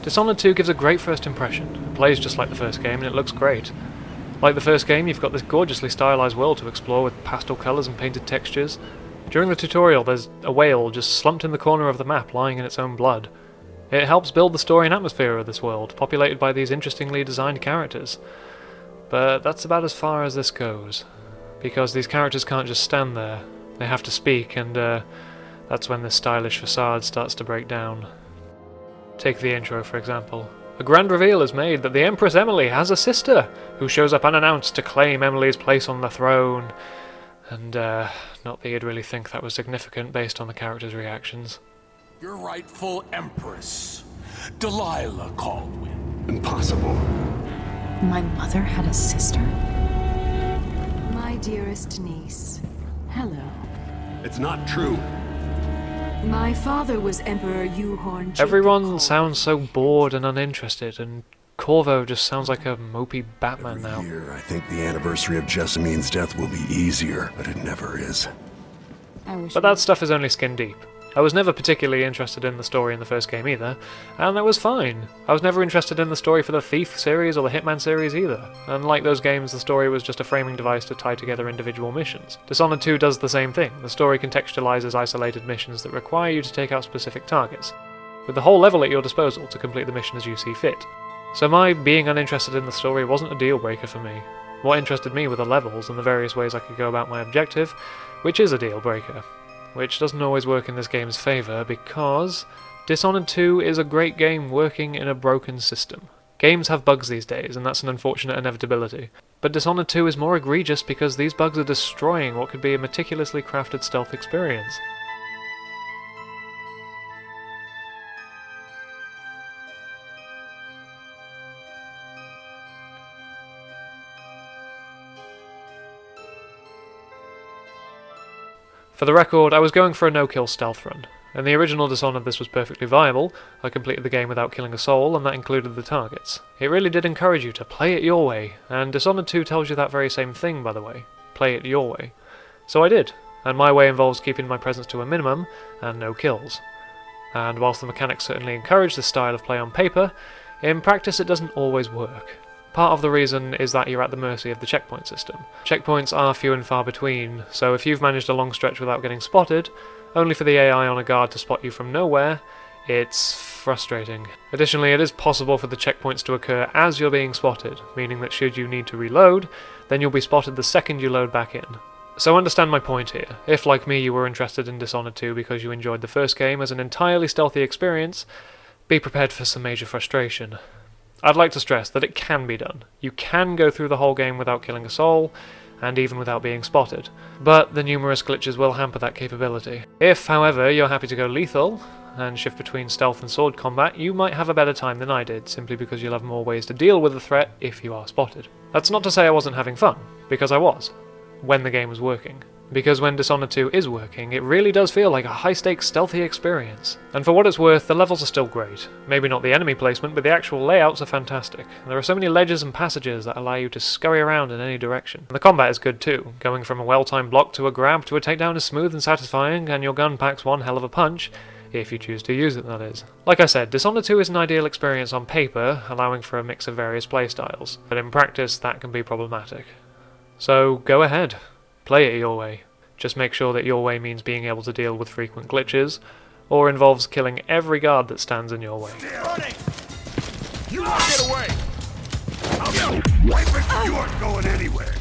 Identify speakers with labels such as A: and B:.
A: Dishonored 2 gives a great first impression. It plays just like the first game and it looks great. Like the first game, you've got this gorgeously stylized world to explore with pastel colours and painted textures. During the tutorial there's a whale just slumped in the corner of the map lying in its own blood. It helps build the story and atmosphere of this world, populated by these interestingly designed characters. But that's about as far as this goes, because these characters can't just stand there, they have to speak, and that's when this stylish facade starts to break down. Take the intro for example. A grand reveal is made that the Empress Emily has a sister, who shows up unannounced to claim Emily's place on the throne. And not that you'd really think that was significant based on the characters' reactions.
B: Your rightful Empress, Delilah Caldwin.
C: Impossible.
D: My mother had a sister?
E: My dearest niece, hello.
C: It's not true.
E: My father was Emperor Yuhorn.
A: Everyone sounds so bored and uninterested, and Corvo just sounds like a mopey Batman now.
C: Every year, I think the anniversary of Jessamine's death will be easier, but it never is.
A: But that stuff is only skin deep. I was never particularly interested in the story in the first game either, and that was fine. I was never interested in the story for the Thief series or the Hitman series either. Unlike those games, the story was just a framing device to tie together individual missions. Dishonored 2 does the same thing. The story contextualizes isolated missions that require you to take out specific targets, with the whole level at your disposal to complete the mission as you see fit. So my being uninterested in the story wasn't a deal breaker for me. What interested me were the levels and the various ways I could go about my objective, which is a deal breaker. Which doesn't always work in this game's favour, because Dishonored 2 is a great game working in a broken system. Games have bugs these days, and that's an unfortunate inevitability. But Dishonored 2 is more egregious because these bugs are destroying what could be a meticulously crafted stealth experience. For the record, I was going for a no-kill stealth run. In the original Dishonored this was perfectly viable. I completed the game without killing a soul, and that included the targets. It really did encourage you to play it your way, and Dishonored 2 tells you that very same thing, by the way. Play it your way. So I did, and my way involves keeping my presence to a minimum, and no kills. And whilst the mechanics certainly encourage this style of play on paper, in practice it doesn't always work. Part of the reason is that you're at the mercy of the checkpoint system. Checkpoints are few and far between, so if you've managed a long stretch without getting spotted, only for the AI on a guard to spot you from nowhere, it's frustrating. Additionally, it is possible for the checkpoints to occur as you're being spotted, meaning that should you need to reload, then you'll be spotted the second you load back in. So understand my point here. If, like me, you were interested in Dishonored 2 because you enjoyed the first game as an entirely stealthy experience, be prepared for some major frustration. I'd like to stress that it can be done. You can go through the whole game without killing a soul, and even without being spotted, but the numerous glitches will hamper that capability. If, however, you're happy to go lethal, and shift between stealth and sword combat, you might have a better time than I did, simply because you'll have more ways to deal with the threat if you are spotted. That's not to say I wasn't having fun, because I was, when the game was working. Because when Dishonored 2 is working, it really does feel like a high-stakes stealthy experience. And for what it's worth, the levels are still great. Maybe not the enemy placement, but the actual layouts are fantastic. There are so many ledges and passages that allow you to scurry around in any direction. And the combat is good too. Going from a well-timed block to a grab to a takedown is smooth and satisfying, and your gun packs one hell of a punch, if you choose to use it, that is. Like I said, Dishonored 2 is an ideal experience on paper, allowing for a mix of various playstyles, but in practice that can be problematic. So go ahead. Play it your way. Just make sure that your way means being able to deal with frequent glitches, or involves killing every guard that stands in your way.
C: You won't get away! You aren't going anywhere!